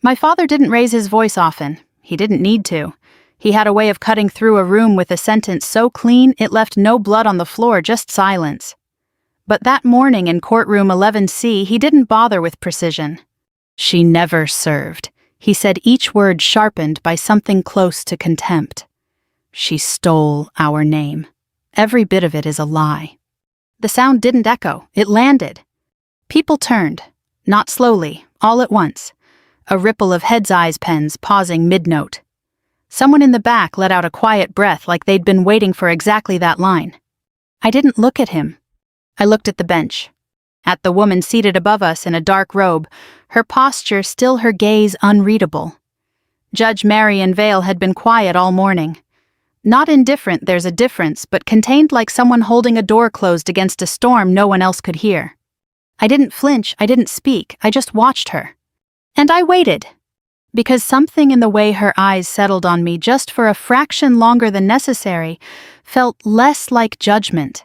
My father didn't raise his voice often. He didn't need to. He had a way of cutting through a room with a sentence so clean it left no blood on the floor, just silence. But that morning in courtroom 11C, he didn't bother with precision. "She never served," he said, each word sharpened by something close to contempt. "She stole our name. Every bit of it is a lie." The sound didn't echo, it landed. People turned, not slowly, all at once. A ripple of heads-eyes pens pausing mid-note. Someone in the back let out a quiet breath like they'd been waiting for exactly that line. I didn't look at him. I looked at the bench. At the woman seated above us in a dark robe, her posture still, her gaze unreadable. Judge Marion Vale had been quiet all morning. Not indifferent, there's a difference, but contained like someone holding a door closed against a storm no one else could hear. I didn't flinch, I didn't speak, I just watched her. And I waited. Because something in the way her eyes settled on me just for a fraction longer than necessary felt less like judgment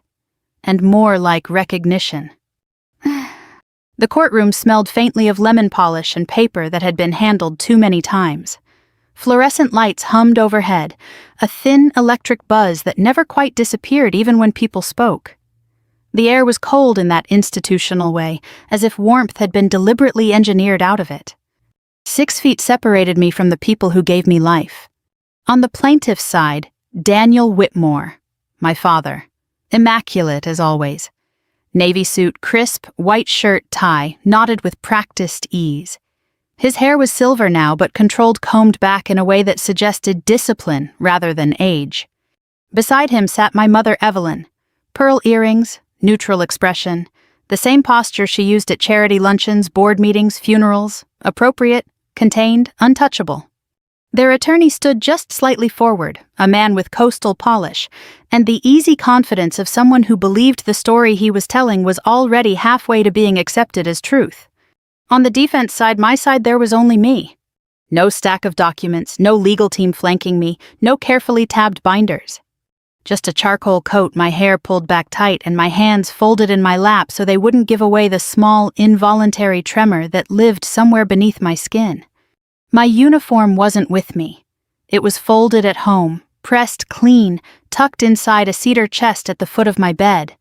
and more like recognition. The courtroom smelled faintly of lemon polish and paper that had been handled too many times. Fluorescent lights hummed overhead, a thin electric buzz that never quite disappeared even when people spoke. The air was cold in that institutional way, as if warmth had been deliberately engineered out of it. 6 feet separated me from the people who gave me life. On the plaintiff's side, Daniel Whitmore, my father, immaculate as always. Navy suit, crisp, white shirt, tie, knotted with practiced ease. His hair was silver now, but controlled, combed back in a way that suggested discipline rather than age. Beside him sat my mother Evelyn, pearl earrings, neutral expression, the same posture she used at charity luncheons, board meetings, funerals, appropriate, contained, untouchable. Their attorney stood just slightly forward, a man with coastal polish, and the easy confidence of someone who believed the story he was telling was already halfway to being accepted as truth. On the defense side, my side, there was only me. No stack of documents, no legal team flanking me, no carefully tabbed binders. Just a charcoal coat, my hair pulled back tight, and my hands folded in my lap so they wouldn't give away the small, involuntary tremor that lived somewhere beneath my skin. My uniform wasn't with me. It was folded at home, pressed clean, tucked inside a cedar chest at the foot of my bed.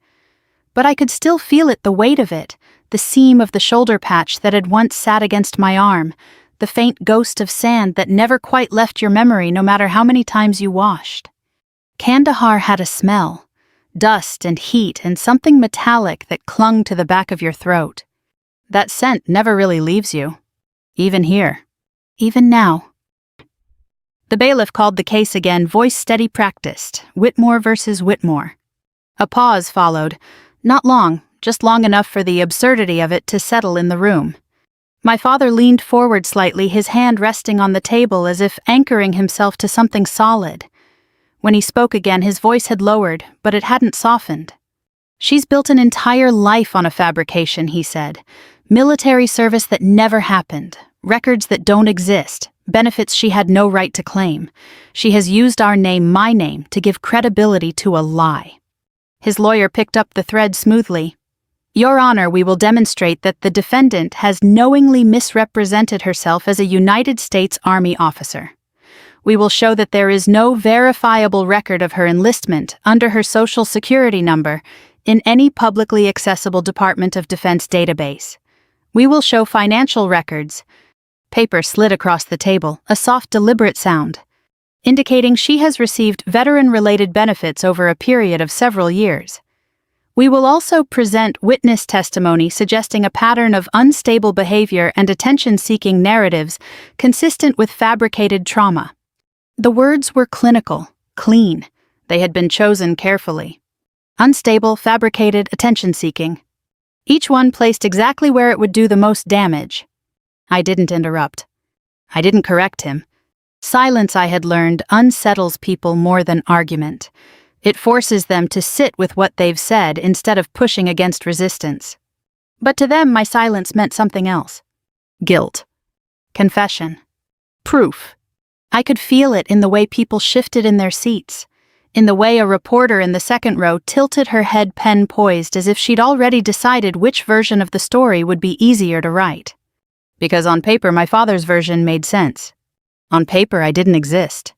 But I could still feel it, the weight of it, the seam of the shoulder patch that had once sat against my arm, the faint ghost of sand that never quite left your memory no matter how many times you washed. Kandahar had a smell, dust and heat and something metallic that clung to the back of your throat. That scent never really leaves you, even here. Even now. The bailiff called the case again, voice steady, practiced. Whitmore versus Whitmore. A pause followed. Not long, just long enough for the absurdity of it to settle in the room. My father leaned forward slightly, his hand resting on the table as if anchoring himself to something solid. When he spoke again, his voice had lowered, but it hadn't softened. "She's built an entire life on a fabrication," he said. "Military service that never happened. Records that don't exist, benefits she had no right to claim. She has used our name, my name, to give credibility to a lie." His lawyer picked up the thread smoothly. "Your Honor, we will demonstrate that the defendant has knowingly misrepresented herself as a United States Army officer. We will show that there is no verifiable record of her enlistment under her Social Security number in any publicly accessible Department of Defense database. We will show financial records." Paper slid across the table, a soft, deliberate sound, indicating she has received veteran-related benefits over a period of several years. "We will also present witness testimony suggesting a pattern of unstable behavior and attention-seeking narratives consistent with fabricated trauma." The words were clinical, clean. They had been chosen carefully. Unstable, fabricated, attention-seeking. Each one placed exactly where it would do the most damage. I didn't interrupt. I didn't correct him. Silence, I had learned, unsettles people more than argument. It forces them to sit with what they've said instead of pushing against resistance. But to them, my silence meant something else. Guilt. Confession. Proof. I could feel it in the way people shifted in their seats, in the way a reporter in the second row tilted her head, pen poised as if she'd already decided which version of the story would be easier to write. Because on paper, my father's version made sense. On paper, I didn't exist.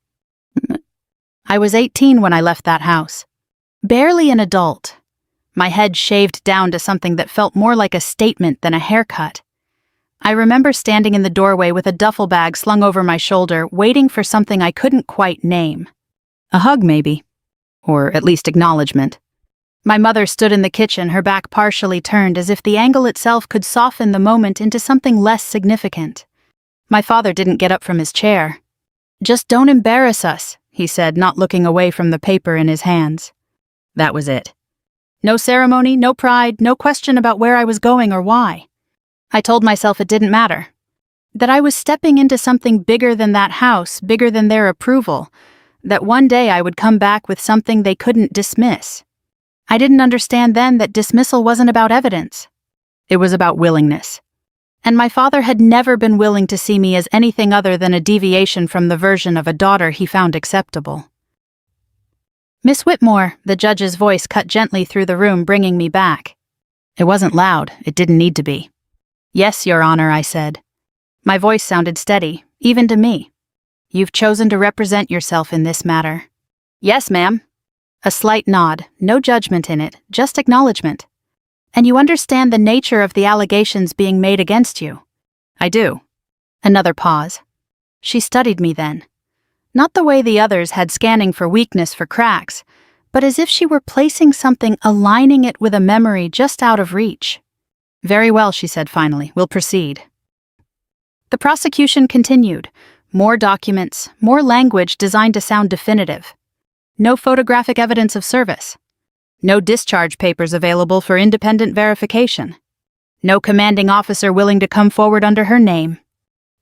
I was 18 when I left that house. Barely an adult. My head shaved down to something that felt more like a statement than a haircut. I remember standing in the doorway with a duffel bag slung over my shoulder, waiting for something I couldn't quite name. A hug, maybe. Or at least acknowledgement. My mother stood in the kitchen, her back partially turned, as if the angle itself could soften the moment into something less significant. My father didn't get up from his chair. "Just don't embarrass us," he said, not looking away from the paper in his hands. That was it. No ceremony, no pride, no question about where I was going or why. I told myself it didn't matter. That I was stepping into something bigger than that house, bigger than their approval. That one day I would come back with something they couldn't dismiss. I didn't understand then that dismissal wasn't about evidence. It was about willingness. And my father had never been willing to see me as anything other than a deviation from the version of a daughter he found acceptable. "Miss Whitmore," the judge's voice cut gently through the room, bringing me back. It wasn't loud. It didn't need to be. "Yes, Your Honor," I said. My voice sounded steady, even to me. "You've chosen to represent yourself in this matter." "Yes, ma'am." A slight nod, no judgment in it, just acknowledgement. "And you understand the nature of the allegations being made against you?" "I do." Another pause. She studied me then. Not the way the others had, scanning for weakness, for cracks, but as if she were placing something, aligning it with a memory just out of reach. "Very well," she said finally. "We'll proceed." The prosecution continued. More documents, more language designed to sound definitive. No photographic evidence of service. No discharge papers available for independent verification. No commanding officer willing to come forward under her name.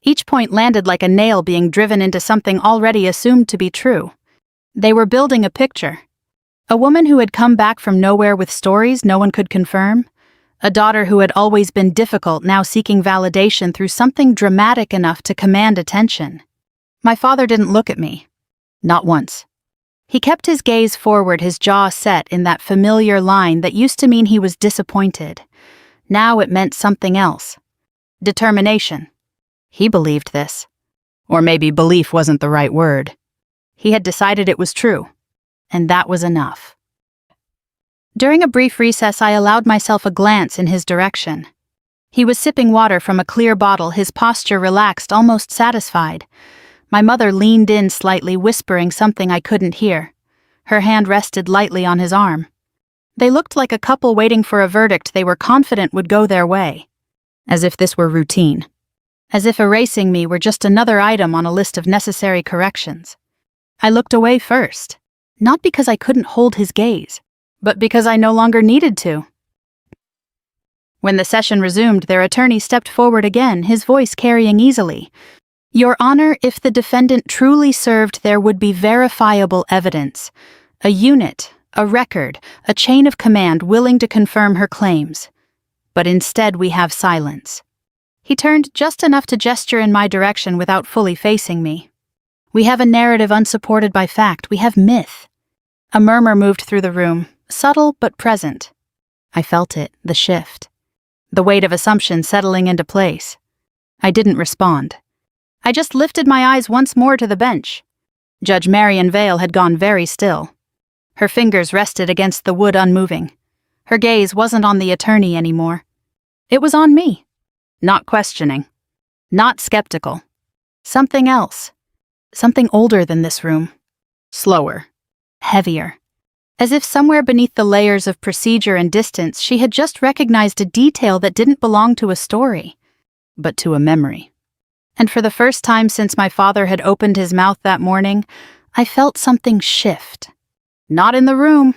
Each point landed like a nail being driven into something already assumed to be true. They were building a picture. A woman who had come back from nowhere with stories no one could confirm. A daughter who had always been difficult, now seeking validation through something dramatic enough to command attention. My father didn't look at me. Not once. He kept his gaze forward, his jaw set in that familiar line that used to mean he was disappointed. Now it meant something else. Determination. He believed this. Or maybe belief wasn't the right word. He had decided it was true. And that was enough. During a brief recess, I allowed myself a glance in his direction. He was sipping water from a clear bottle, his posture relaxed, almost satisfied. My mother leaned in slightly, whispering something I couldn't hear. Her hand rested lightly on his arm. They looked like a couple waiting for a verdict they were confident would go their way. As if this were routine. As if erasing me were just another item on a list of necessary corrections. I looked away first. Not because I couldn't hold his gaze, but because I no longer needed to. When the session resumed, their attorney stepped forward again, his voice carrying easily. "Your Honor, if the defendant truly served, there would be verifiable evidence. A unit, a record, a chain of command willing to confirm her claims. But instead we have silence." He turned just enough to gesture in my direction without fully facing me. "We have a narrative unsupported by fact. We have myth." A murmur moved through the room, subtle but present. I felt it, the shift. The weight of assumption settling into place. I didn't respond. I just lifted my eyes once more to the bench. Judge Marion Vale had gone very still. Her fingers rested against the wood, unmoving. Her gaze wasn't on the attorney anymore. It was on me. Not questioning. Not skeptical. Something else. Something older than this room. Slower. Heavier. As if somewhere beneath the layers of procedure and distance, she had just recognized a detail that didn't belong to a story, but to a memory. And for the first time since my father had opened his mouth that morning, I felt something shift. Not in the room.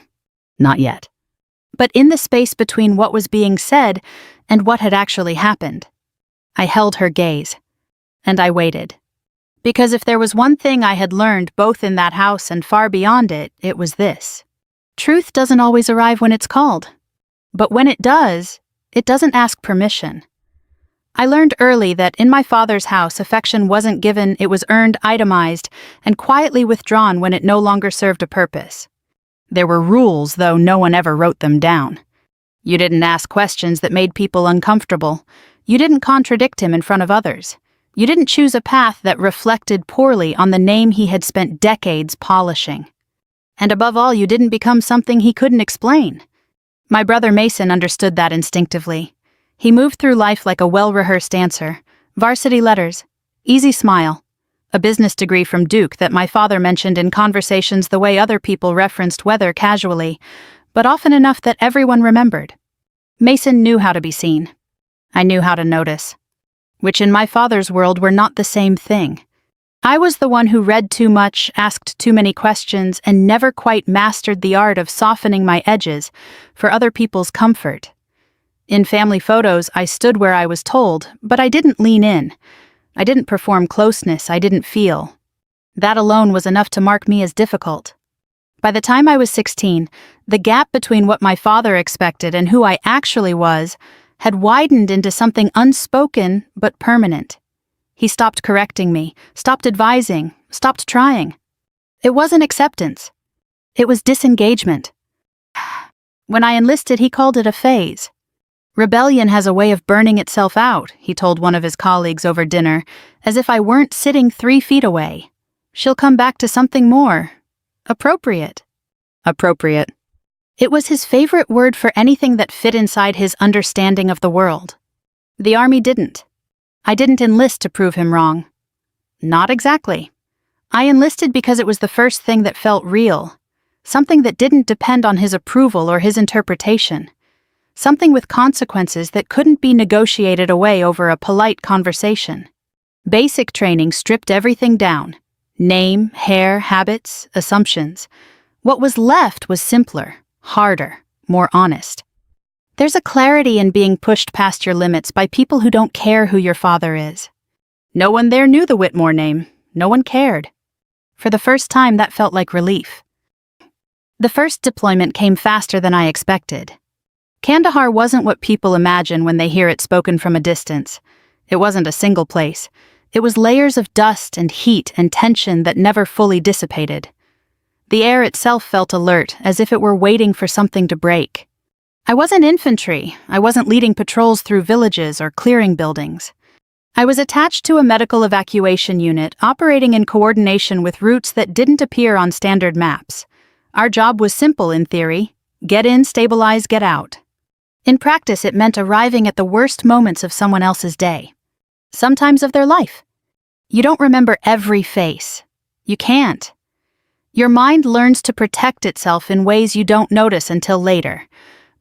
Not yet. But in the space between what was being said and what had actually happened. I held her gaze. And I waited. Because if there was one thing I had learned both in that house and far beyond it, it was this. Truth doesn't always arrive when it's called. But when it doesn't ask permission. I learned early that in my father's house, affection wasn't given, it was earned, itemized, and quietly withdrawn when it no longer served a purpose. There were rules, though no one ever wrote them down. You didn't ask questions that made people uncomfortable. You didn't contradict him in front of others. You didn't choose a path that reflected poorly on the name he had spent decades polishing. And above all, you didn't become something he couldn't explain. My brother Mason understood that instinctively. He moved through life like a well-rehearsed answer. Varsity letters, easy smile, a business degree from Duke that my father mentioned in conversations the way other people referenced weather casually, but often enough that everyone remembered. Mason knew how to be seen. I knew how to notice. Which in my father's world were not the same thing. I was the one who read too much, asked too many questions, and never quite mastered the art of softening my edges for other people's comfort. In family photos, I stood where I was told, but I didn't lean in. I didn't perform closeness I didn't feel. That alone was enough to mark me as difficult. By the time I was 16, the gap between what my father expected and who I actually was had widened into something unspoken but permanent. He stopped correcting me, stopped advising, stopped trying. It wasn't acceptance. It was disengagement. When I enlisted, he called it a phase. Rebellion has a way of burning itself out, he told one of his colleagues over dinner, as if I weren't sitting 3 feet away. She'll come back to something more. Appropriate. Appropriate. It was his favorite word for anything that fit inside his understanding of the world. The Army didn't. I didn't enlist to prove him wrong. Not exactly. I enlisted because it was the first thing that felt real, something that didn't depend on his approval or his interpretation, something with consequences that couldn't be negotiated away over a polite conversation. Basic training stripped everything down: name, hair, habits, assumptions. What was left was simpler, harder, more honest. There's a clarity in being pushed past your limits by people who don't care who your father is. No one there knew the Whitmore name. No one cared. For the first time, that felt like relief. The first deployment came faster than I expected. Kandahar wasn't what people imagine when they hear it spoken from a distance. It wasn't a single place. It was layers of dust and heat and tension that never fully dissipated. The air itself felt alert, as if it were waiting for something to break. I wasn't infantry. I wasn't leading patrols through villages or clearing buildings. I was attached to a medical evacuation unit operating in coordination with routes that didn't appear on standard maps. Our job was simple in theory: get in, stabilize, get out. In practice, it meant arriving at the worst moments of someone else's day, sometimes of their life. You don't remember every face. You can't. Your mind learns to protect itself in ways you don't notice until later.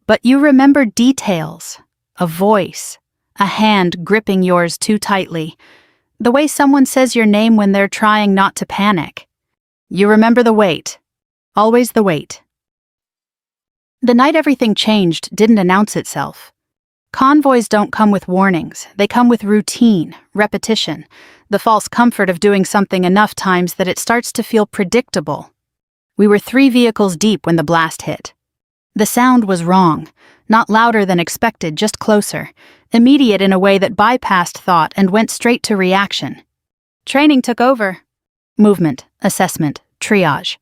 But you remember details, a voice, a hand gripping yours too tightly, the way someone says your name when they're trying not to panic. You remember the wait, always the wait. The night everything changed didn't announce itself. Convoys don't come with warnings, they come with routine, repetition, the false comfort of doing something enough times that it starts to feel predictable. We were 3 vehicles deep when the blast hit. The sound was wrong, not louder than expected, just closer, immediate in a way that bypassed thought and went straight to reaction. Training took over. Movement, assessment, triage.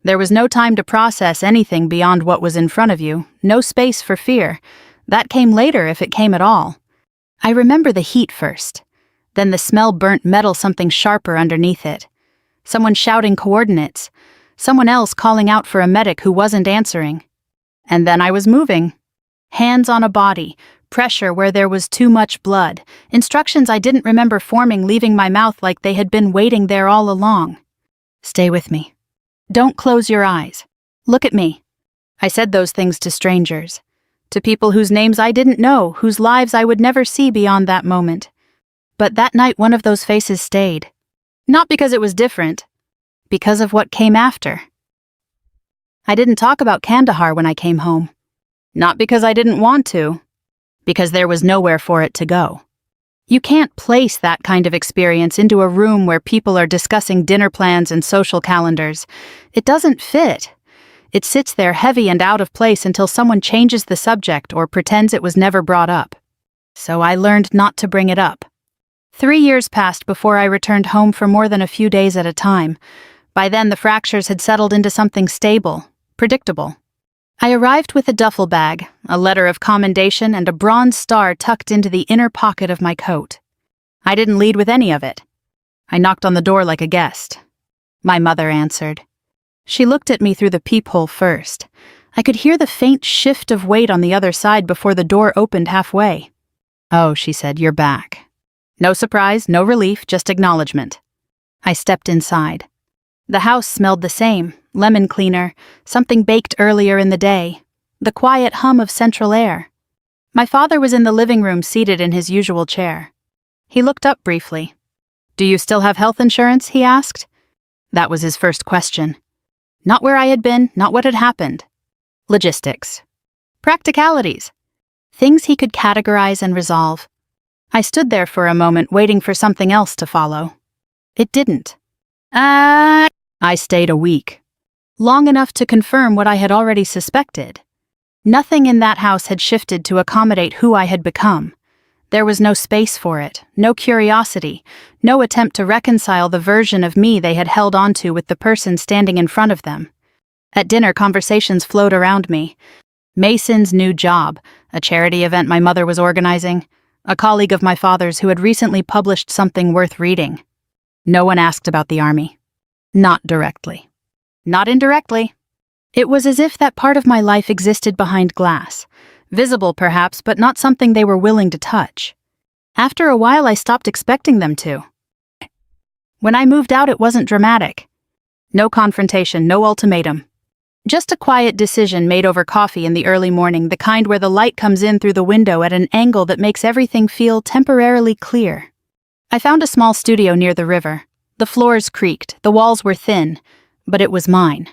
There was no time to process anything beyond what was in front of you, no space for fear. That came later if it came at all. I remember the heat first, then the smell burnt metal, something sharper underneath it. Someone shouting coordinates, someone else calling out for a medic who wasn't answering. And then I was moving. Hands on a body, pressure where there was too much blood, instructions I didn't remember forming leaving my mouth like they had been waiting there all along. Stay with me. Don't close your eyes. Look at me. I said those things to strangers, to people whose names I didn't know, whose lives I would never see beyond that moment. But that night one of those faces stayed. Not because it was different, because of what came after. I didn't talk about Kandahar when I came home. Not because I didn't want to, because there was nowhere for it to go. You can't place that kind of experience into a room where people are discussing dinner plans and social calendars. It doesn't fit. It sits there heavy and out of place until someone changes the subject or pretends it was never brought up. So I learned not to bring it up. 3 years passed before I returned home for more than a few days at a time. By then, the fractures had settled into something stable, predictable. I arrived with a duffel bag, a letter of commendation, and a bronze star tucked into the inner pocket of my coat. I didn't lead with any of it. I knocked on the door like a guest. My mother answered. She looked at me through the peephole first. I could hear the faint shift of weight on the other side before the door opened halfway. "Oh," she said, "you're back." No surprise, no relief, just acknowledgement. I stepped inside. The house smelled the same, lemon cleaner, something baked earlier in the day, the quiet hum of central air. My father was in the living room seated in his usual chair. He looked up briefly. "Do you still have health insurance?" he asked. That was his first question. Not where I had been, not what had happened. Logistics. Practicalities. Things he could categorize and resolve. I stood there for a moment waiting for something else to follow. It didn't. I stayed a week. Long enough to confirm what I had already suspected. Nothing in that house had shifted to accommodate who I had become. There was no space for it, no curiosity, no attempt to reconcile the version of me they had held onto with the person standing in front of them. At dinner, conversations flowed around me. Mason's new job, a charity event my mother was organizing, a colleague of my father's who had recently published something worth reading. No one asked about the army. Not directly. Not indirectly. It was as if that part of my life existed behind glass. Visible, perhaps, but not something they were willing to touch. After a while, I stopped expecting them to. When I moved out, it wasn't dramatic. No confrontation, no ultimatum. Just a quiet decision made over coffee in the early morning, the kind where the light comes in through the window at an angle that makes everything feel temporarily clear. I found a small studio near the river. The floors creaked, the walls were thin, but it was mine.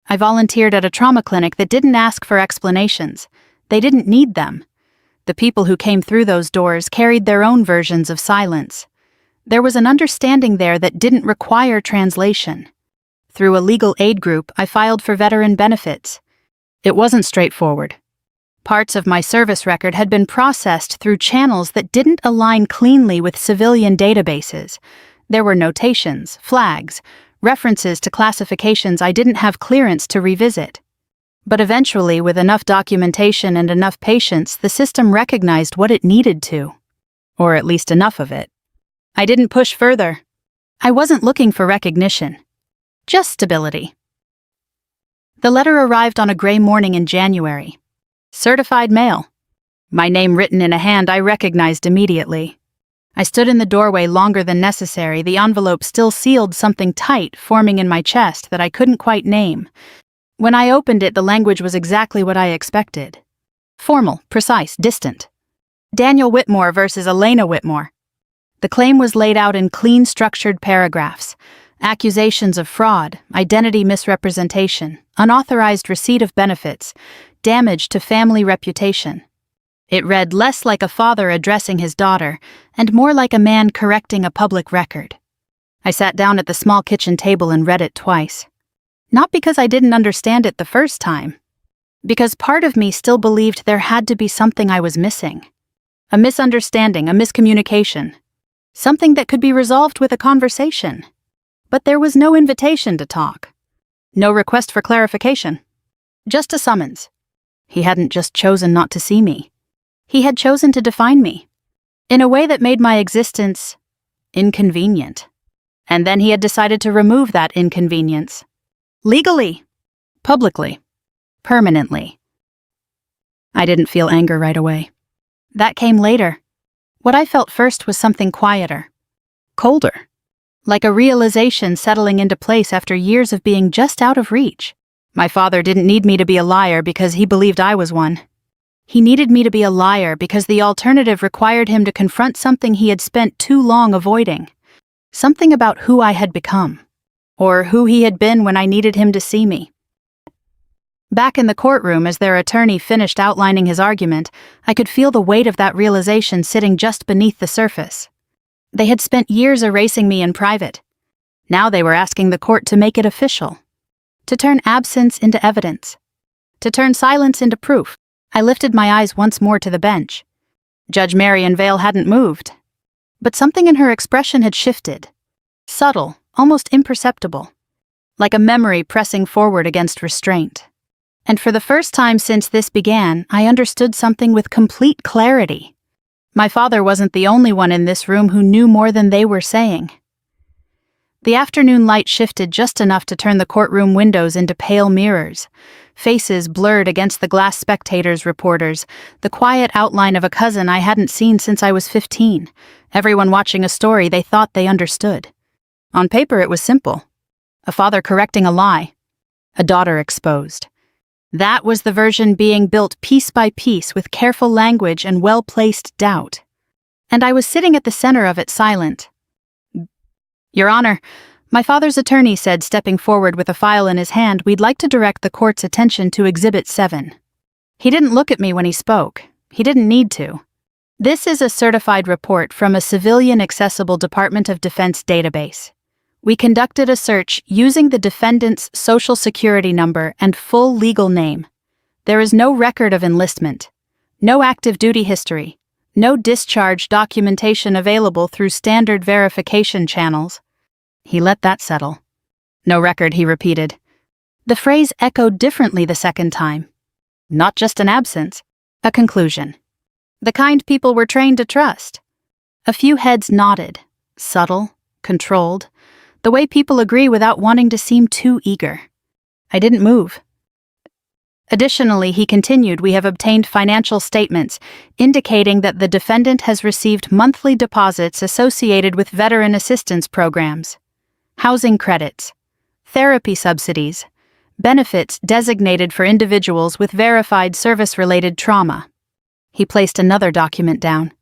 I volunteered at a trauma clinic that didn't ask for explanations. They didn't need them. The people who came through those doors carried their own versions of silence. There was an understanding there that didn't require translation. Through a legal aid group, I filed for veteran benefits. It wasn't straightforward. Parts of my service record had been processed through channels that didn't align cleanly with civilian databases. There were notations, flags, references to classifications I didn't have clearance to revisit. But eventually, with enough documentation and enough patience, the system recognized what it needed to. Or at least enough of it. I didn't push further. I wasn't looking for recognition. Just stability. The letter arrived on a gray morning in January. Certified mail. My name written in a hand I recognized immediately. I stood in the doorway longer than necessary, the envelope still sealed something tight forming in my chest that I couldn't quite name. When I opened it, the language was exactly what I expected. Formal, precise, distant. Daniel Whitmore versus Elena Whitmore. The claim was laid out in clean, structured paragraphs. Accusations of fraud, identity misrepresentation, unauthorized receipt of benefits, damage to family reputation. It read less like a father addressing his daughter and more like a man correcting a public record. I sat down at the small kitchen table and read it twice. Not because I didn't understand it the first time. Because part of me still believed there had to be something I was missing. A misunderstanding, a miscommunication. Something that could be resolved with a conversation. But there was no invitation to talk. No request for clarification. Just a summons. He hadn't just chosen not to see me. He had chosen to define me. In a way that made my existence inconvenient. And then he had decided to remove that inconvenience. Legally. Publicly. Permanently. I didn't feel anger right away. That came later. What I felt first was something quieter. Colder. Like a realization settling into place after years of being just out of reach. My father didn't need me to be a liar because he believed I was one. He needed me to be a liar because the alternative required him to confront something he had spent too long avoiding. Something about who I had become. Or who he had been when I needed him to see me. Back in the courtroom, as their attorney finished outlining his argument, I could feel the weight of that realization sitting just beneath the surface. They had spent years erasing me in private. Now they were asking the court to make it official. To turn absence into evidence. To turn silence into proof. I lifted my eyes once more to the bench. Judge Marion Vale hadn't moved. But something in her expression had shifted. Subtle, almost imperceptible. Like a memory pressing forward against restraint. And for the first time since this began, I understood something with complete clarity. My father wasn't the only one in this room who knew more than they were saying. The afternoon light shifted just enough to turn the courtroom windows into pale mirrors. Faces blurred against the glass spectators, reporters, the quiet outline of a cousin I hadn't seen since I was 15. Everyone watching a story they thought they understood. On paper it was simple. A father correcting a lie. A daughter exposed. That was the version being built piece by piece with careful language and well-placed doubt. And I was sitting at the center of it, silent. "Your Honor," my father's attorney said, stepping forward with a file in his hand, "we'd like to direct the court's attention to Exhibit 7. He didn't look at me when he spoke. He didn't need to. This is a certified report from a civilian-accessible Department of Defense database. We conducted a search using the defendant's social security number and full legal name. There is no record of enlistment, no active duty history, no discharge documentation available through standard verification channels." He let that settle. "No record," he repeated. The phrase echoed differently the second time. Not just an absence, a conclusion. The kind people were trained to trust. A few heads nodded, subtle, controlled, the way people agree without wanting to seem too eager. I didn't move. Additionally, he continued, "We have obtained financial statements indicating that the defendant has received monthly deposits associated with veteran assistance programs, housing credits, therapy subsidies, benefits designated for individuals with verified service-related trauma." He placed another document down.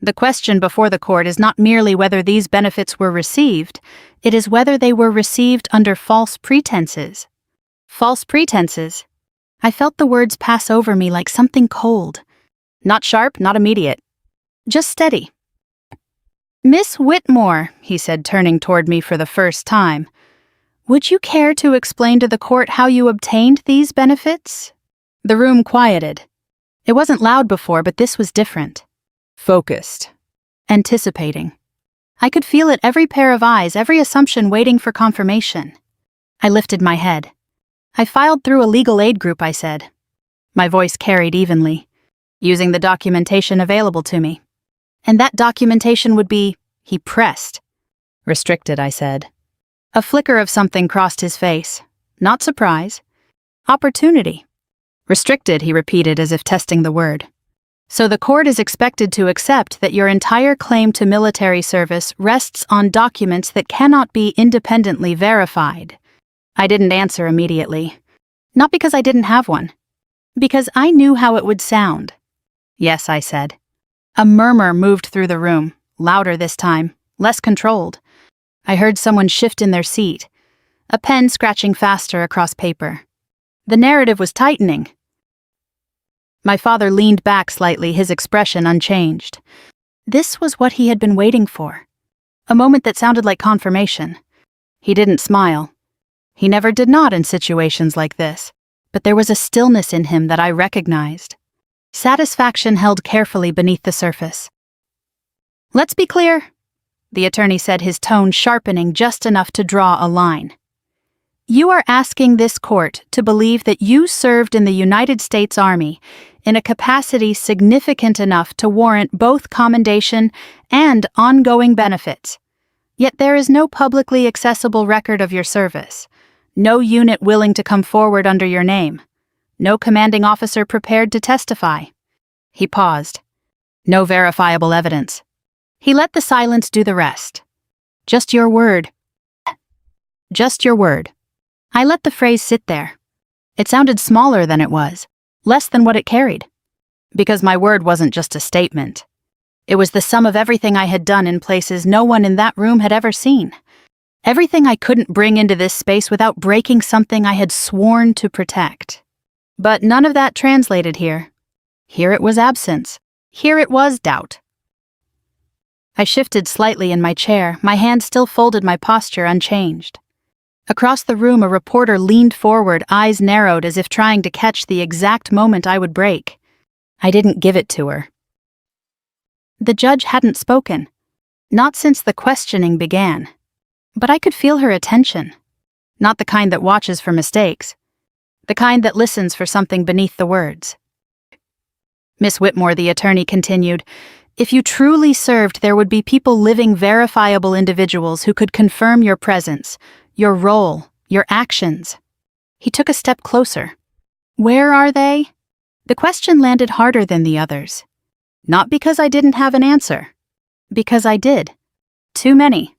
"The question before the court is not merely whether these benefits were received, it is whether they were received under false pretenses." False pretenses. I felt the words pass over me like something cold. Not sharp, not immediate. Just steady. "Miss Whitmore," he said, turning toward me for the first time, "would you care to explain to the court how you obtained these benefits?" The room quieted. It wasn't loud before, but this was different. Focused. Anticipating. I could feel it, every pair of eyes, every assumption waiting for confirmation. I lifted my head. "I filed through a legal aid group," I said. My voice carried evenly, "using the documentation available to me. And that documentation would be," he pressed. "Restricted," I said. A flicker of something crossed his face. Not surprise. Opportunity. "Restricted," he repeated as if testing the word. "So the court is expected to accept that your entire claim to military service rests on documents that cannot be independently verified." I didn't answer immediately. Not because I didn't have one. Because I knew how it would sound. "Yes," I said. A murmur moved through the room, louder this time, less controlled. I heard someone shift in their seat, a pen scratching faster across paper. The narrative was tightening. My father leaned back slightly, his expression unchanged. This was what he had been waiting for. A moment that sounded like confirmation. He didn't smile. He never did not in situations like this, but there was a stillness in him that I recognized. Satisfaction held carefully beneath the surface. "Let's be clear," the attorney said, his tone sharpening just enough to draw a line. "You are asking this court to believe that you served in the United States Army in a capacity significant enough to warrant both commendation and ongoing benefits. Yet there is no publicly accessible record of your service, no unit willing to come forward under your name, no commanding officer prepared to testify." He paused. "No verifiable evidence." He let the silence do the rest. "Just your word." Just your word. I let the phrase sit there. It sounded smaller than it was, less than what it carried. Because my word wasn't just a statement. It was the sum of everything I had done in places no one in that room had ever seen. Everything I couldn't bring into this space without breaking something I had sworn to protect. But none of that translated here. Here it was absence. Here it was doubt. I shifted slightly in my chair, my hand still folded, my posture unchanged. Across the room, a reporter leaned forward, eyes narrowed as if trying to catch the exact moment I would break. I didn't give it to her. The judge hadn't spoken. Not since the questioning began. But I could feel her attention. Not the kind that watches for mistakes. the kind that listens for something beneath the words. Miss Whitmore, the attorney continued, if you truly served, there would be people living verifiable individuals who could confirm your presence, your role, your actions. He took a step closer. Where are they? The question landed harder than the others. Not because I didn't have an answer. Because I did. Too many.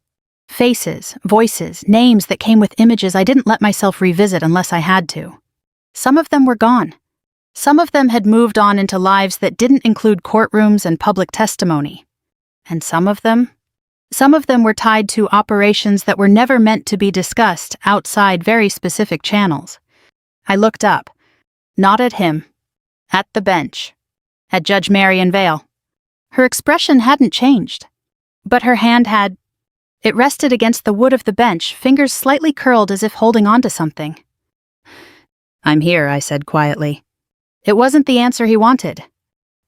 Faces, voices, names that came with images I didn't let myself revisit unless I had to. Some of them were gone. Some of them had moved on into lives that didn't include courtrooms and public testimony. And some of them were tied to operations that were never meant to be discussed outside very specific channels. I looked up, not at him, at the bench, at Judge Marion Vale. Her expression hadn't changed, but her hand had. It rested against the wood of the bench, fingers slightly curled as if holding on to something. I'm here, I said quietly. It wasn't the answer he wanted.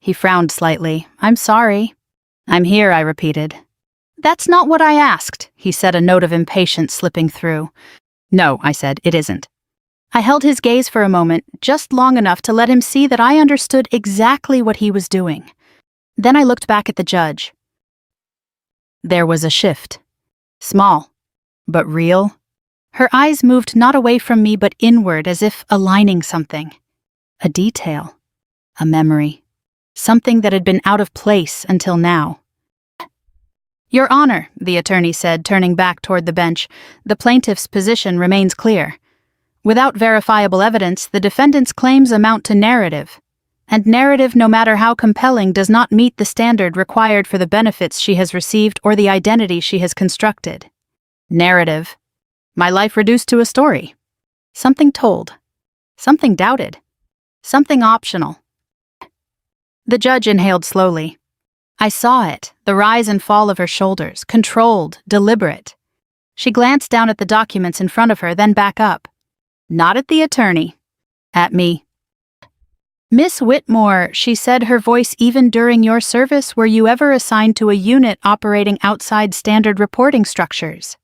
He frowned slightly. I'm sorry. I'm here, I repeated. That's not what I asked, he said, a note of impatience slipping through. No, I said, it isn't. I held his gaze for a moment, just long enough to let him see that I understood exactly what he was doing. Then I looked back at the judge. There was a shift. Small, but real. Her eyes moved not away from me but inward as if aligning something. A detail. A memory. Something that had been out of place until now. Your Honor, the attorney said, turning back toward the bench, the plaintiff's position remains clear. Without verifiable evidence, the defendant's claims amount to narrative. And narrative, no matter how compelling, does not meet the standard required for the benefits she has received or the identity she has constructed. Narrative. My life reduced to a story. Something told. Something doubted. Something optional. The judge inhaled slowly. I saw it, the rise and fall of her shoulders, controlled, deliberate. She glanced down at the documents in front of her, then back up. Not at the attorney. At me. Miss Whitmore, she said, her voice, even during your service, were you ever assigned to a unit operating outside standard reporting structures?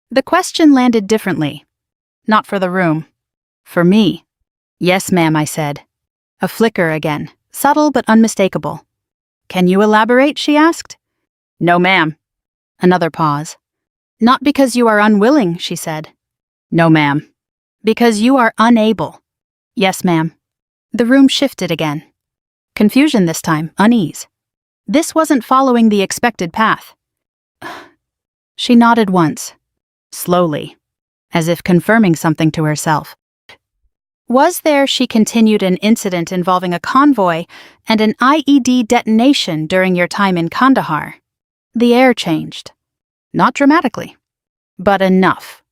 The question landed differently. Not for the room. For me. Yes, ma'am, I said. A flicker again, subtle but unmistakable. Can you elaborate, she asked. No, ma'am. Another pause. Not because you are unwilling, she said. No, ma'am. Because you are unable. Yes, ma'am. The room shifted again. Confusion this time, unease. This wasn't following the expected path. She nodded once, slowly, as if confirming something to herself. Was there, she continued, an incident involving a convoy and an IED detonation during your time in Kandahar? The air changed. Not dramatically, but enough.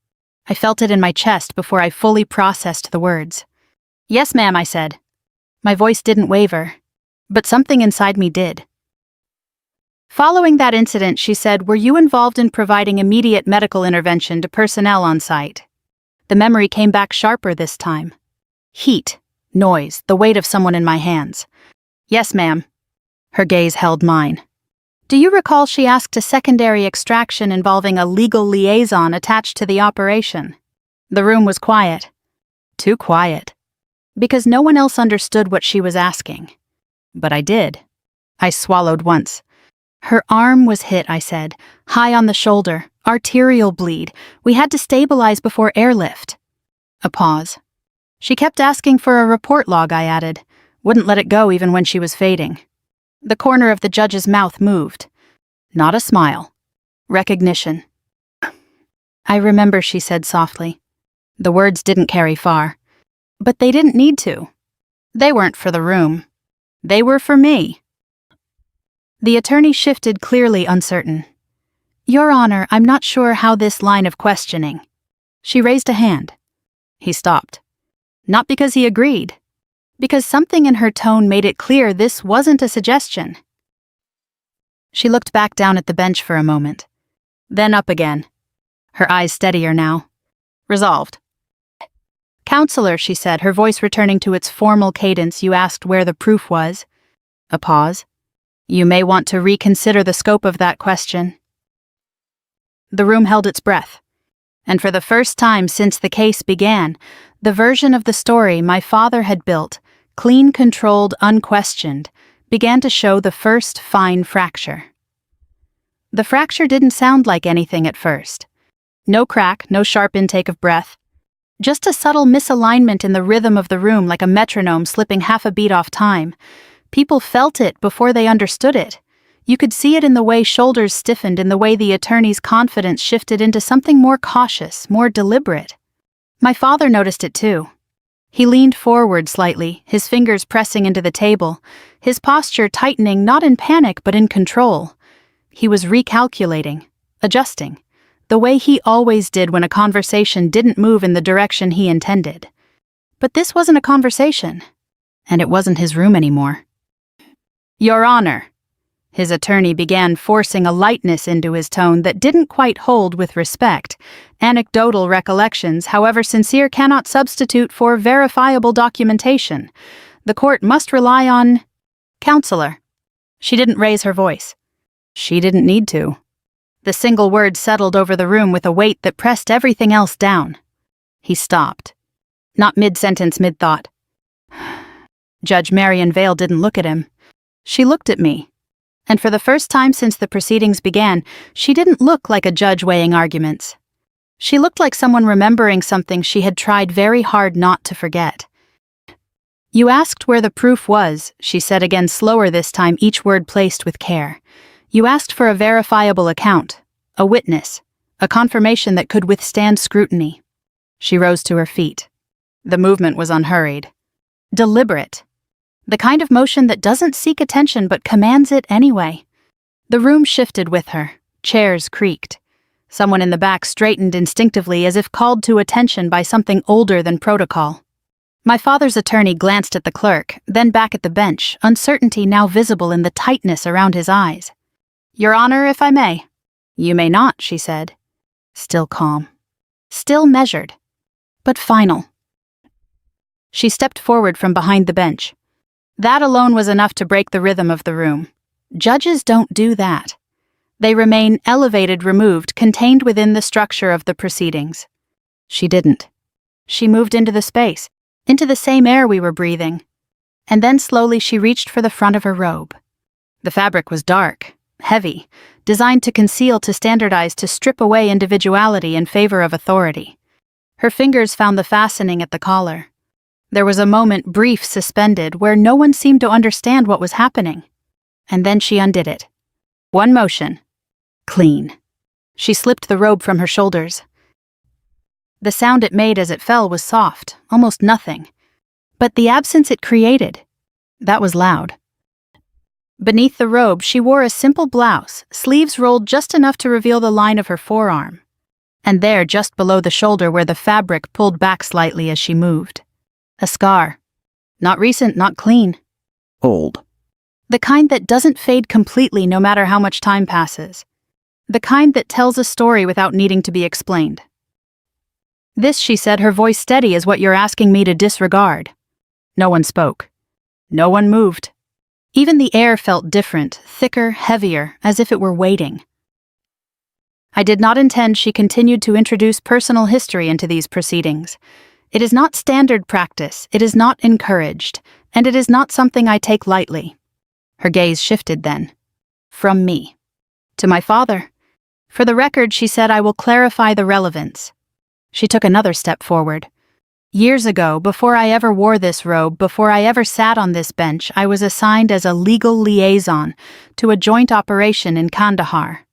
I felt it in my chest before I fully processed the words. Yes, ma'am, I said. My voice didn't waver, but something inside me did. Following that incident, she said, were you involved in providing immediate medical intervention to personnel on site? The memory came back sharper this time. Heat, noise, the weight of someone in my hands. Yes, ma'am. Her gaze held mine. Do you recall she asked a secondary extraction involving a legal liaison attached to the operation? The room was quiet. Too quiet. Because no one else understood what she was asking. But I did. I swallowed once. Her arm was hit, I said, high on the shoulder, arterial bleed. We had to stabilize before airlift. A pause. She kept asking for a report log, I added. Wouldn't let it go even when she was fading. The corner of the judge's mouth moved. Not a smile. Recognition. I remember, she said softly. The words didn't carry far. But they didn't need to. They weren't for the room. They were for me. The attorney shifted, clearly uncertain. Your Honor, I'm not sure how this line of questioning. She raised a hand. He stopped. Not because he agreed. Because something in her tone made it clear this wasn't a suggestion. She looked back down at the bench for a moment. Then up again. Her eyes steadier now. Resolved. Counselor, she said, her voice returning to its formal cadence, you asked where the proof was. A pause. You may want to reconsider the scope of that question. The room held its breath. And for the first time since the case began, The version of the story my father had built, clean, controlled, unquestioned, began to show the first fine fracture. The fracture didn't sound like anything at first. No crack, no sharp intake of breath. Just a subtle misalignment in the rhythm of the room, like a metronome slipping half a beat off time. People felt it before they understood it. You could see it in the way shoulders stiffened, in the way the attorney's confidence shifted into something more cautious, more deliberate. My father noticed it too. He leaned forward slightly, his fingers pressing into the table, his posture tightening not in panic but in control. He was recalculating, adjusting, the way he always did when a conversation didn't move in the direction he intended. But this wasn't a conversation, and it wasn't his room anymore. "Your Honor," his attorney began, forcing a lightness into his tone that didn't quite hold with respect. Anecdotal recollections, however sincere, cannot substitute for verifiable documentation. The court must rely on... Counselor. She didn't raise her voice. She didn't need to. The single word settled over the room with a weight that pressed everything else down. He stopped. Not mid-sentence, mid-thought. Judge Marion Vale didn't look at him. She looked at me. And for the first time since the proceedings began, she didn't look like a judge weighing arguments. She looked like someone remembering something she had tried very hard not to forget. "You asked where the proof was," she said again, slower this time, each word placed with care. "You asked for a verifiable account, a witness, a confirmation that could withstand scrutiny." She rose to her feet. The movement was unhurried, deliberate. The kind of motion that doesn't seek attention but commands it anyway. The room shifted with her. Chairs creaked. Someone in the back straightened instinctively, as if called to attention by something older than protocol. My father's attorney glanced at the clerk, then back at the bench, uncertainty now visible in the tightness around his eyes. "Your Honor, if I may." "You may not," she said. Still calm. Still measured. But final. She stepped forward from behind the bench. That alone was enough to break the rhythm of the room. Judges don't do that. They remain elevated, removed, contained within the structure of the proceedings. She didn't. She moved into the space, into the same air we were breathing. And then slowly she reached for the front of her robe. The fabric was dark, heavy, designed to conceal, to standardize, to strip away individuality in favor of authority. Her fingers found the fastening at the collar. There was a moment, brief, suspended, where no one seemed to understand what was happening. And then she undid it. One motion. Clean. She slipped the robe from her shoulders. The sound it made as it fell was soft, almost nothing. But the absence it created, that was loud. Beneath the robe, she wore a simple blouse, sleeves rolled just enough to reveal the line of her forearm. And there, just below the shoulder where the fabric pulled back slightly as she moved. A scar. Not recent, not clean. Old. The kind that doesn't fade completely no matter how much time passes. The kind that tells a story without needing to be explained. "This," she said, her voice steady as what you're asking me to disregard. No one spoke. No one moved. Even the air felt different, thicker, heavier, as if it were waiting. "I did not intend," she continued, "to introduce personal history into these proceedings. It is not standard practice, it is not encouraged, and it is not something I take lightly." Her gaze shifted then. From me. To my father. "For the record," she said, "I will clarify the relevance." She took another step forward. "Years ago, before I ever wore this robe, before I ever sat on this bench, I was assigned as a legal liaison to a joint operation in Kandahar.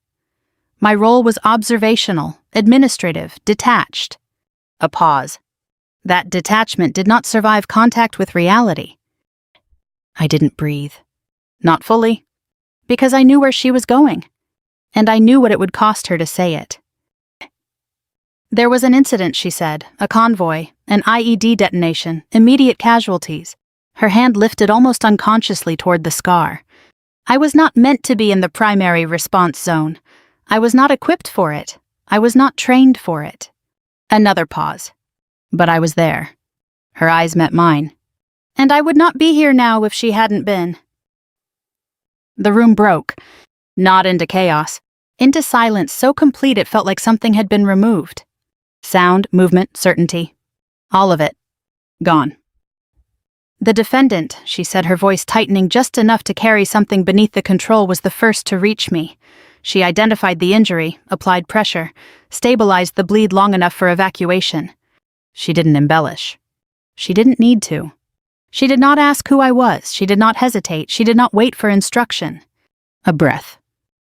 My role was observational, administrative, detached." A pause. That detachment did not survive contact with reality. I didn't breathe. Not fully. Because I knew where she was going. And I knew what it would cost her to say it. "There was an incident," she said, "a convoy, an IED detonation, immediate casualties." Her hand lifted almost unconsciously toward the scar. "I was not meant to be in the primary response zone. I was not equipped for it. I was not trained for it." Another pause. "But I was there." Her eyes met mine. "And I would not be here now if she hadn't been." The room broke. Not into chaos. Into silence so complete it felt like something had been removed. Sound, movement, certainty. All of it. Gone. The defendant, she said, her voice tightening just enough to carry something beneath the control, was the first to reach me. She identified the injury, applied pressure, stabilized the bleed long enough for evacuation. She didn't embellish. She didn't need to. She did not ask who I was. She did not hesitate. She did not wait for instruction. A breath.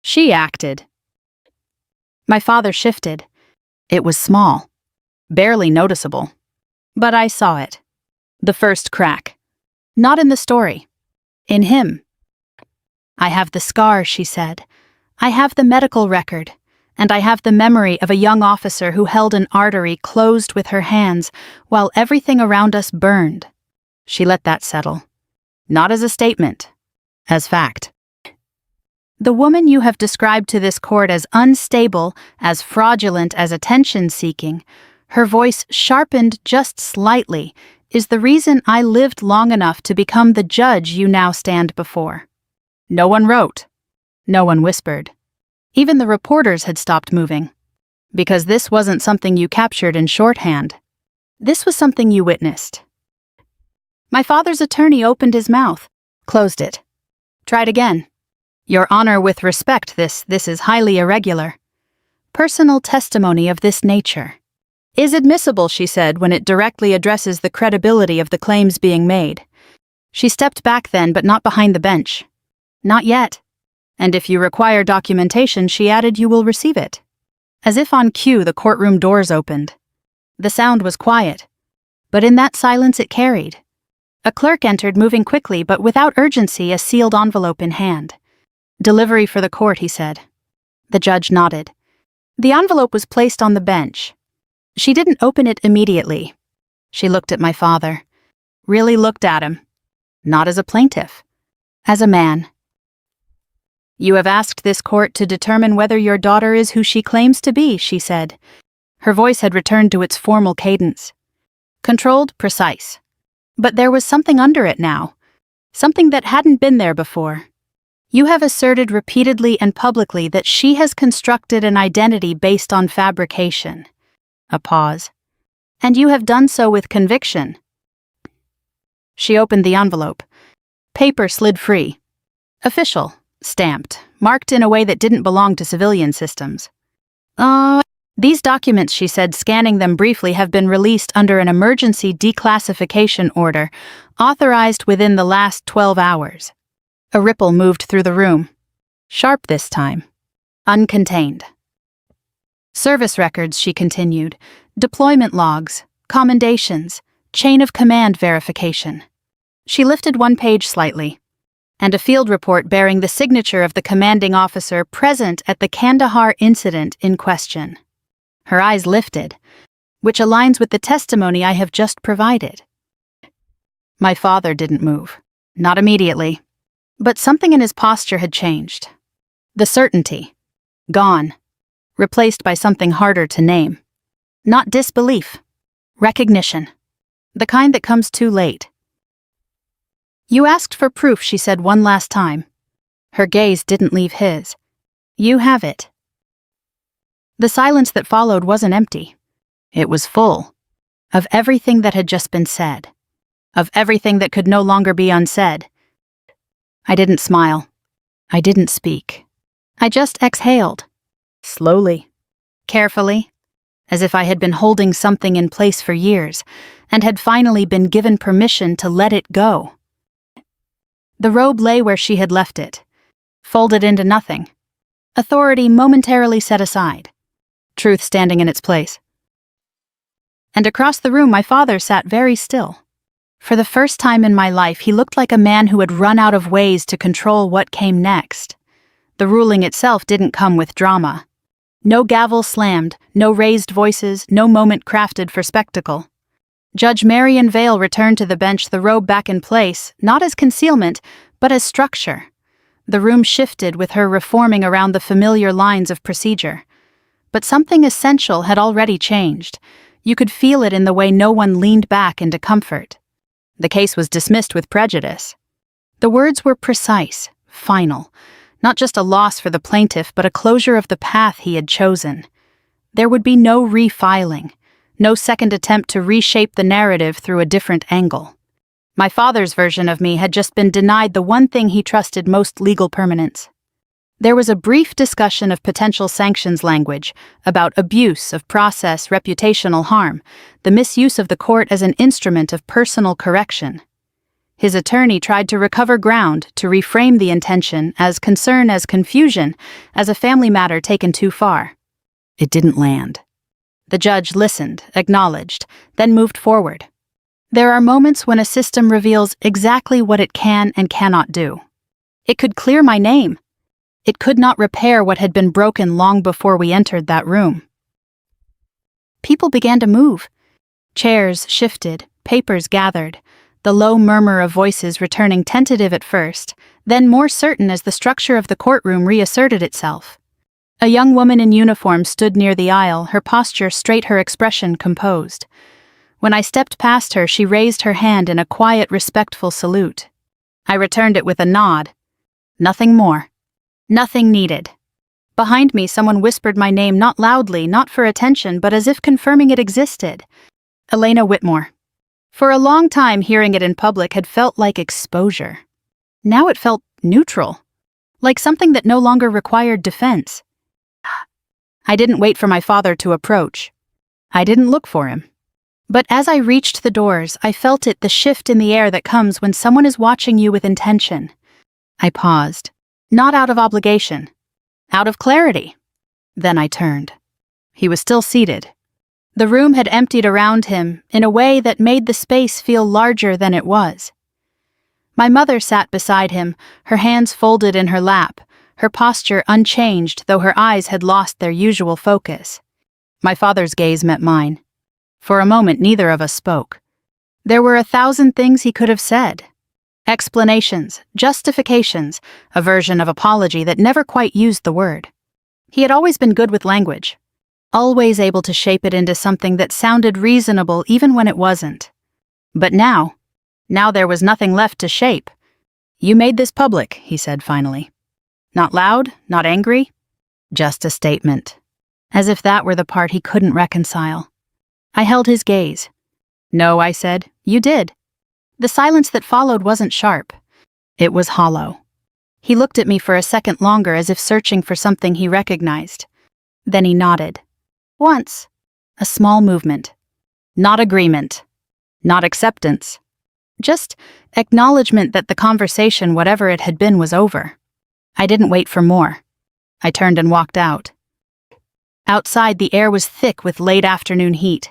She acted. My father shifted. It was small, barely noticeable. But I saw it. The first crack. Not in the story. In him. I have the scar, she said. I have the medical record. And I have the memory of a young officer who held an artery closed with her hands while everything around us burned. She let that settle. Not as a statement. As fact. The woman you have described to this court as unstable, as fraudulent as attention-seeking, her voice sharpened just slightly, is the reason I lived long enough to become the judge you now stand before. No one wrote. No one whispered. Even the reporters had stopped moving. Because this wasn't something you captured in shorthand. This was something you witnessed. My father's attorney opened his mouth, closed it. Tried again. Your Honor, with respect, this is highly irregular. Personal testimony of this nature is admissible, she said, when it directly addresses the credibility of the claims being made. She stepped back then, but not behind the bench. Not yet. And if you require documentation, she added, you will receive it. As if on cue, the courtroom doors opened. The sound was quiet, but in that silence it carried. A clerk entered, moving quickly, but without urgency, a sealed envelope in hand. Delivery for the court, he said. The judge nodded. The envelope was placed on the bench. She didn't open it immediately. She looked at my father. Really looked at him. Not as a plaintiff. As a man. You have asked this court to determine whether your daughter is who she claims to be, she said. Her voice had returned to its formal cadence. Controlled, precise. But there was something under it now. Something that hadn't been there before. You have asserted repeatedly and publicly that she has constructed an identity based on fabrication. A pause. And you have done so with conviction. She opened the envelope. Paper slid free. Official, stamped, marked in a way that didn't belong to civilian systems. These documents, she said, scanning them briefly, have been released under an emergency declassification order, authorized within the last 12 hours. A ripple moved through the room. Sharp this time. Uncontained. Service records, she continued. Deployment logs, commendations, chain of command verification. She lifted one page slightly. And a field report bearing the signature of the commanding officer present at the Kandahar incident in question. Her eyes lifted, which aligns with the testimony I have just provided. My father didn't move. Not immediately. But something in his posture had changed. The certainty. Gone. Replaced by something harder to name. Not disbelief. Recognition. The kind that comes too late. You asked for proof, she said one last time. Her gaze didn't leave his. You have it. The silence that followed wasn't empty. It was full. Of everything that had just been said. Of everything that could no longer be unsaid. I didn't smile. I didn't speak. I just exhaled. Slowly. Carefully. As if I had been holding something in place for years, and had finally been given permission to let it go. The robe lay where she had left it, folded into nothing. Authority momentarily set aside. Truth standing in its place. And across the room my father sat very still. For the first time in my life, he looked like a man who had run out of ways to control what came next. The ruling itself didn't come with drama. No gavel slammed, no raised voices, no moment crafted for spectacle. Judge Marion Vale returned to the bench, the robe back in place, not as concealment, but as structure. The room shifted with her reforming around the familiar lines of procedure. But something essential had already changed. You could feel it in the way no one leaned back into comfort. The case was dismissed with prejudice. The words were precise, final. Not just a loss for the plaintiff, but a closure of the path he had chosen. There would be no refiling, no second attempt to reshape the narrative through a different angle. My father's version of me had just been denied the one thing he trusted most: legal permanence. There was a brief discussion of potential sanctions language, about abuse of process, reputational harm, the misuse of the court as an instrument of personal correction. His attorney tried to recover ground, to reframe the intention as concern, as confusion, as a family matter taken too far. It didn't land. The judge listened, acknowledged, then moved forward. There are moments when a system reveals exactly what it can and cannot do. It could clear my name. It could not repair what had been broken long before we entered that room. People began to move. Chairs shifted, papers gathered, the low murmur of voices returning tentative at first, then more certain as the structure of the courtroom reasserted itself. A young woman in uniform stood near the aisle, her posture straight, her expression composed. When I stepped past her, she raised her hand in a quiet, respectful salute. I returned it with a nod. Nothing more. Nothing needed. Behind me, someone whispered my name, not loudly, not for attention, but as if confirming it existed. Elena Whitmore. For a long time, hearing it in public had felt like exposure. Now it felt neutral, like something that no longer required defense. I didn't wait for my father to approach. I didn't look for him. But as I reached the doors, I felt it, the shift in the air that comes when someone is watching you with intention. I paused. Not out of obligation. Out of clarity. Then I turned. He was still seated. The room had emptied around him in a way that made the space feel larger than it was. My mother sat beside him, her hands folded in her lap, her posture unchanged, though her eyes had lost their usual focus. My father's gaze met mine. For a moment, neither of us spoke. There were 1,000 things he could have said. Explanations, justifications, a version of apology that never quite used the word. He had always been good with language, always able to shape it into something that sounded reasonable even when it wasn't. But now there was nothing left to shape. "You made this public," he said finally. Not loud, not angry, just a statement. As if that were the part he couldn't reconcile. I held his gaze. "No," I said, "you did." The silence that followed wasn't sharp. It was hollow. He looked at me for a second longer, as if searching for something he recognized. Then he nodded. Once. A small movement. Not agreement. Not acceptance. Just acknowledgement that the conversation, whatever it had been, was over. I didn't wait for more. I turned and walked out. Outside, the air was thick with late afternoon heat.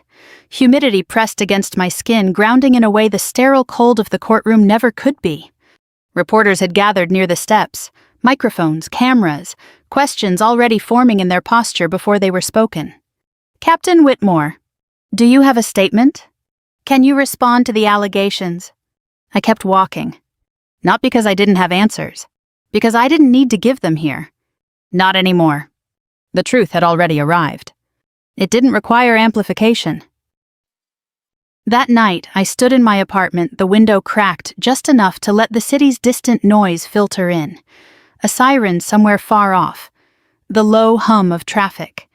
Humidity pressed against my skin, grounding in a way the sterile cold of the courtroom never could be. Reporters had gathered near the steps, microphones, cameras, questions already forming in their posture before they were spoken. "Captain Whitmore, do you have a statement? Can you respond to the allegations?" I kept walking. Not because I didn't have answers, because I didn't need to give them here. Not anymore. The truth had already arrived. It didn't require amplification. That night, I stood in my apartment, the window cracked just enough to let the city's distant noise filter in. A siren somewhere far off. The low hum of traffic.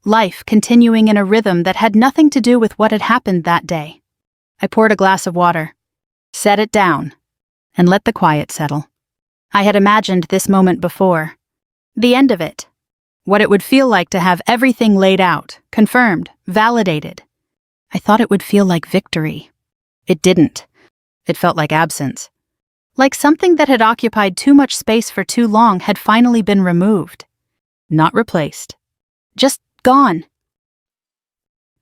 Life continuing in a rhythm that had nothing to do with what had happened that day. I poured a glass of water, set it down, and let the quiet settle. I had imagined this moment before. The end of it. What it would feel like to have everything laid out, confirmed, validated. I thought it would feel like victory. It didn't. It felt like absence. Like something that had occupied too much space for too long had finally been removed. Not replaced. Just gone.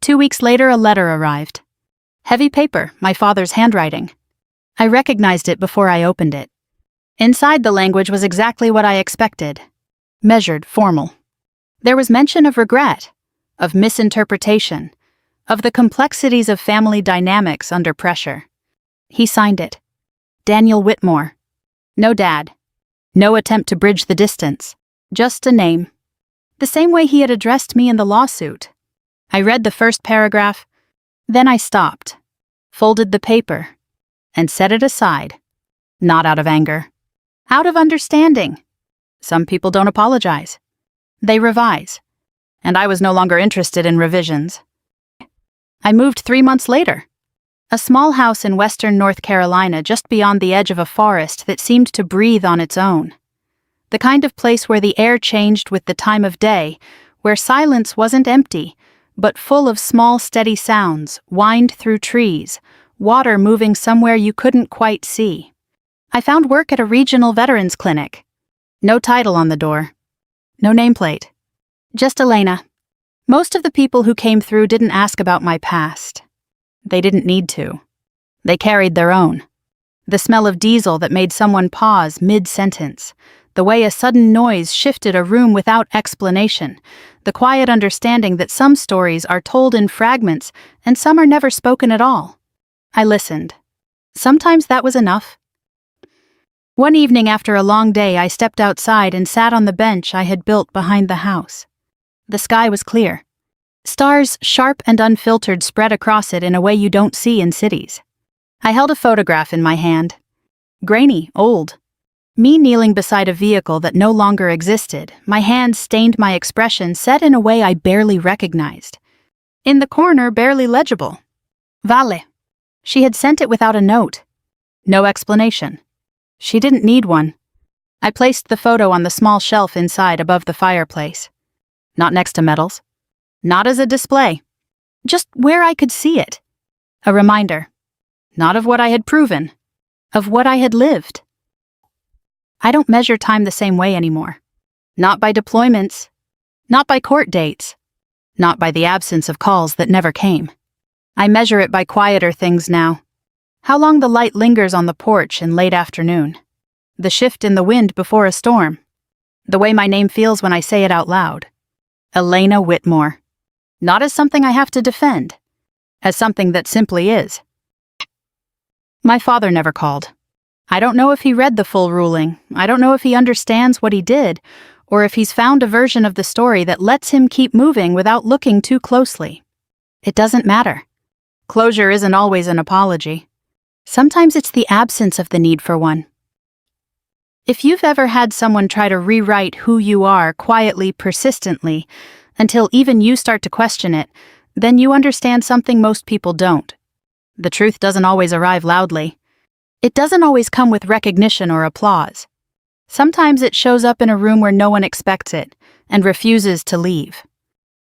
2 weeks later, a letter arrived. Heavy paper, my father's handwriting. I recognized it before I opened it. Inside, the language was exactly what I expected. Measured, formal. There was mention of regret, of misinterpretation, of the complexities of family dynamics under pressure. He signed it. Daniel Whitmore. No dad. No attempt to bridge the distance. Just a name. The same way he had addressed me in the lawsuit. I read the first paragraph. Then I stopped, folded the paper, and set it aside. Not out of anger. Out of understanding. Some people don't apologize. They revise. And I was no longer interested in revisions. I moved 3 months later. A small house in western North Carolina just beyond the edge of a forest that seemed to breathe on its own. The kind of place where the air changed with the time of day, where silence wasn't empty, but full of small steady sounds, whined through trees, water moving somewhere you couldn't quite see. I found work at a regional veterans clinic. No title on the door. No nameplate. Just Elena. Most of the people who came through didn't ask about my past. They didn't need to. They carried their own. The smell of diesel that made someone pause mid-sentence, the way a sudden noise shifted a room without explanation, the quiet understanding that some stories are told in fragments and some are never spoken at all. I listened. Sometimes that was enough. One evening after a long day, I stepped outside and sat on the bench I had built behind the house. The sky was clear. Stars, sharp and unfiltered, spread across it in a way you don't see in cities. I held a photograph in my hand. Grainy, old. Me kneeling beside a vehicle that no longer existed, my hands stained my expression set in a way I barely recognized. In the corner, barely legible. Vale. She had sent it without a note. No explanation. She didn't need one. I placed the photo on the small shelf inside above the fireplace. Not next to medals. Not as a display. Just where I could see it. A reminder. Not of what I had proven. Of what I had lived. I don't measure time the same way anymore. Not by deployments. Not by court dates. Not by the absence of calls that never came. I measure it by quieter things now. How long the light lingers on the porch in late afternoon. The shift in the wind before a storm. The way my name feels when I say it out loud. Elena Whitmore. Not as something I have to defend. As something that simply is. My father never called. I don't know if he read the full ruling. I don't know if he understands what he did, or if he's found a version of the story that lets him keep moving without looking too closely. It doesn't matter. Closure isn't always an apology. Sometimes it's the absence of the need for one. If you've ever had someone try to rewrite who you are quietly, persistently, until even you start to question it, then you understand something most people don't. The truth doesn't always arrive loudly. It doesn't always come with recognition or applause. Sometimes it shows up in a room where no one expects it and refuses to leave.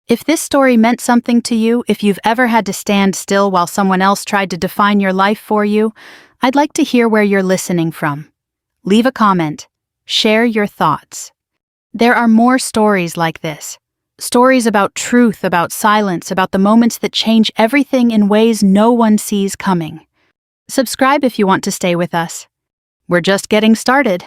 If this story meant something to you, if you've ever had to stand still while someone else tried to define your life for you, I'd like to hear where you're listening from. Leave a comment. Share your thoughts. There are more stories like this. Stories about truth, about silence, about the moments that change everything in ways no one sees coming. Subscribe if you want to stay with us. We're just getting started.